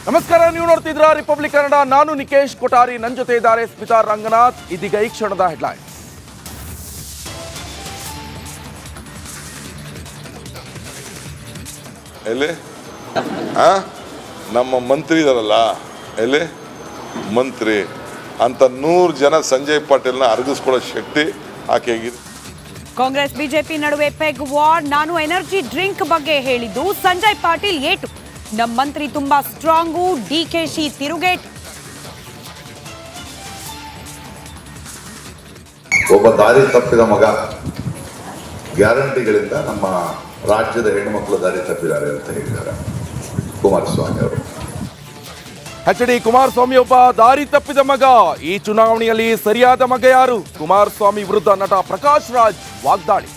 ನಮಸ್ಕಾರ, ನೀವು ನೋಡ್ತಿದ್ರ ರಿಪಬ್ಲಿಕ್ ಕನ್ನಡ. ನಾನು ನಿಕೇಶ್ ಕೊಠಾರಿ, ನನ್ನ ಜೊತೆ ಇದ್ದಾರೆ ಸ್ಮಿತಾ ರಂಗನಾಥ್. ಇದೀಗ ಈ ಕ್ಷಣದ ಹೆಡ್ಲೈನ್. ಎಲ್ಲಿ ನಮ್ಮ ಮಂತ್ರಿ ಇದಾರಲ್ಲ, ಎಲ್ಲಿ ಮಂತ್ರಿ ಅಂತ 100 ಜನ ಸಂಜಯ್ ಪಾಟೀಲ್ನ ಅರಗಿಸ್ಕೊಳ್ಳೋ ಶಕ್ತಿ ಆಕೆಗಿದೆ. ಕಾಂಗ್ರೆಸ್ ಬಿಜೆಪಿ ನಡುವೆ ಪೆಗ್ ವಾರ್. ನಾನು ಎನರ್ಜಿ ಡ್ರಿಂಕ್ ಬಗ್ಗೆ ಹೇಳಿದ್ದು, ಸಂಜಯ್ ಪಾಟೀಲ್ ಏಟು. ನಮ್ಮ ಮಂತ್ರಿ ತುಂಬಾ ಸ್ಟ್ರಾಂಗು, ಡಿಕೆಶಿ ತಿರುಗೇಟು. ಒಬ್ಬ ದಾರಿ ತಪ್ಪಿದ ಮಗ ಗ್ಯಾರಂಟಿಗಳಿಂದ ನಮ್ಮ ರಾಜ್ಯದ ಹೆಣ್ಣುಮಕ್ಕಳು ದಾರಿ ತಪ್ಪಿದ್ದಾರೆ ಅಂತ ಹೇಳಿದ್ದಾರೆ ಕುಮಾರಸ್ವಾಮಿ ಅವರು. HD ಕುಮಾರಸ್ವಾಮಿ ಒಬ್ಬ ದಾರಿ ತಪ್ಪಿದ ಮಗ. ಈ ಚುನಾವಣೆಯಲ್ಲಿ ಸರಿಯಾದ ಮಗ ಯಾರು? ಕುಮಾರಸ್ವಾಮಿ ವಿರುದ್ಧ ನಟ ಪ್ರಕಾಶ್ ರಾಜ್ ವಾಗ್ದಾಳಿ.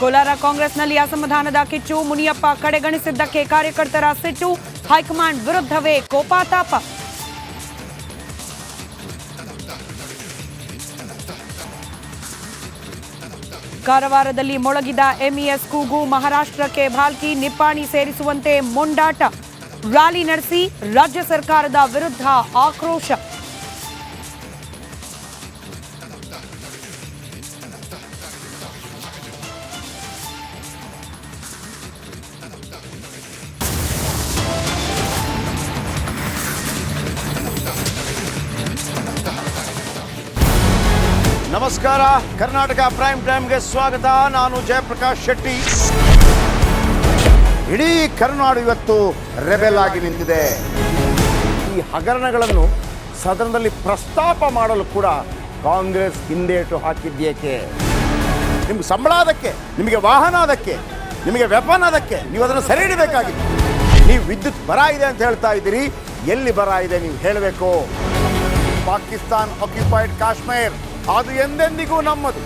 ಕೋಲಾರ ಕಾಂಗ್ರೆಸ್ನಲ್ಲಿ ಅಸಮಾಧಾನದ ಕಿಚ್ಚು. ಮುನಿಯಪ್ಪ ಕಡೆಗಣಿಸಿದ್ದಕ್ಕೆ ಕಾರ್ಯಕರ್ತರ ಸಿಟ್ಟು. ಹೈಕಮಾಂಡ್ ವಿರುದ್ಧವೇ ಕೋಪಾತಾಪ. ಕಾರವಾರದಲ್ಲಿ ಮೊಳಗಿದ MES ಕೂಗು. ಮಹಾರಾಷ್ಟ್ರಕ್ಕೆ ಭಾಲ್ಕಿ, ನಿಪ್ಪಾಣಿ ಸೇರಿಸುವಂತೆ ಮೊಂಡಾಟ. ರ್ಯಾಲಿ ನಡೆಸಿ ರಾಜ್ಯ ಸರ್ಕಾರದ ವಿರುದ್ಧ ಆಕ್ರೋಶ. ನಮಸ್ಕಾರ, ಕರ್ನಾಟಕ ಪ್ರೈಮ್ ಟೈಮ್ಗೆ ಸ್ವಾಗತ. ನಾನು ಜಯಪ್ರಕಾಶ್ ಶೆಟ್ಟಿ. ಇಡೀ ಕರ್ನಾಡು ಇವತ್ತು ರೆಬೆಲ್ ಆಗಿ ನಿಂತಿದೆ. ಈ ಹಗರಣಗಳನ್ನು ಸದನದಲ್ಲಿ ಪ್ರಸ್ತಾಪ ಮಾಡಲು ಕೂಡ ಕಾಂಗ್ರೆಸ್ ಹಿಂದೇಟು ಹಾಕಿದ್ದೇಕೆ? ನಿಮ್ಗೆ ಸಂಬಳ ಅದಕ್ಕೆ, ನಿಮಗೆ ವಾಹನ ಅದಕ್ಕೆ, ನಿಮಗೆ ವೆಪನ್ ಅದಕ್ಕೆ, ನೀವು ಅದನ್ನು ಸೆರೆ ಹಿಡಿಬೇಕಾಗಿತ್ತು. ನೀವು ವಿದ್ಯುತ್ ಬರ ಇದೆ ಅಂತ ಹೇಳ್ತಾ ಇದ್ದೀರಿ, ಎಲ್ಲಿ ಬರ ಇದೆ ನೀವು ಹೇಳಬೇಕು. ಪಾಕಿಸ್ತಾನ್ ಆಕ್ಯುಪೈಡ್ ಕಾಶ್ಮೀರ್ ಅದು ಎಂದೆಂದಿಗೂ ನಮ್ಮದು.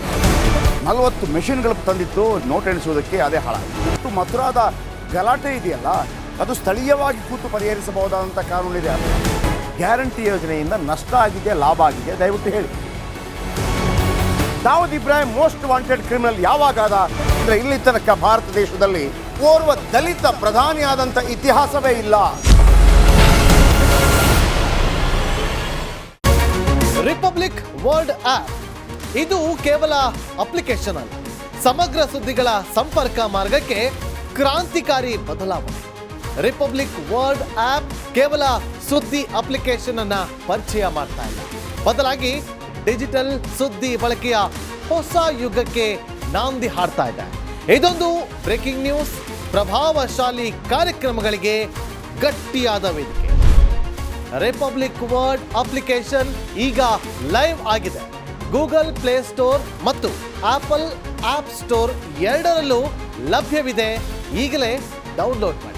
40 ಮೆಷಿನ್ಗಳು ತಂದಿತ್ತು ನೋಟ್ ಎಣಿಸುವುದಕ್ಕೆ, ಅದೇ ಹಾಳಾಯಿತು. ಮಥುರಾದ ಗಲಾಟೆ ಇದೆಯಲ್ಲ, ಅದು ಸ್ಥಳೀಯವಾಗಿ ಕೂತು ಪರಿಹರಿಸಬಹುದಾದಂಥ ಕಾನೂನಿದೆ. ಗ್ಯಾರಂಟಿ ಯೋಜನೆಯಿಂದ ನಷ್ಟ ಆಗಿದೆ, ಲಾಭ ಆಗಿದೆ, ದಯವಿಟ್ಟು ಹೇಳಿ. Dawood Ibrahim most wanted criminal ಯಾವಾಗಾದ ಅಂದರೆ ಇಲ್ಲಿ ತನಕ ಭಾರತ ದೇಶದಲ್ಲಿ ಓರ್ವ ದಲಿತ ಪ್ರಧಾನಿಯಾದಂಥ ಇತಿಹಾಸವೇ ಇಲ್ಲ. ರಿಪಬ್ಲಿಕ್ ವರ್ಲ್ಡ್ ಆಪ್ ಇದು ಕೇವಲ ಅಪ್ಲಿಕೇಶನ್ ಅಲ್ಲ, ಸಮಗ್ರ ಸುದ್ದಿಗಳ ಸಂಪರ್ಕ ಮಾರ್ಗಕ್ಕೆ ಕ್ರಾಂತಿಕಾರಿ ಬದಲಾವಣೆ. ರಿಪಬ್ಲಿಕ್ ವರ್ಲ್ಡ್ ಆಪ್ ಕೇವಲ ಸುದ್ದಿ ಅಪ್ಲಿಕೇಶನ್ ಅನ್ನ ಪರಿಚಯ ಮಾಡ್ತಾ ಇಲ್ಲ, ಬದಲಾಗಿ ಡಿಜಿಟಲ್ ಸುದ್ದಿ ಬಳಕೆಯ ಹೊಸ ಯುಗಕ್ಕೆ ನಾಂದಿ ಹಾಡ್ತಾ ಇದೆ. ಇದೊಂದು ಬ್ರೇಕಿಂಗ್ ನ್ಯೂಸ್, ಪ್ರಭಾವಶಾಲಿ ಕಾರ್ಯಕ್ರಮಗಳಿಗೆ ಗಟ್ಟಿಯಾದ ವೇದಿಕೆ. ರಿಪಬ್ಲಿಕ್ ವರ್ಲ್ಡ್ ಅಪ್ಲಿಕೇಶನ್ ಈಗ ಲೈವ್ ಆಗಿದೆ. ಗೂಗಲ್ ಪ್ಲೇ ಸ್ಟೋರ್ ಮತ್ತು ಆಪಲ್ ಆಪ್ ಸ್ಟೋರ್ ಎರಡರಲ್ಲೂ ಲಭ್ಯವಿದೆ. ಈಗಲೇ ಡೌನ್ಲೋಡ್ ಮಾಡಿ.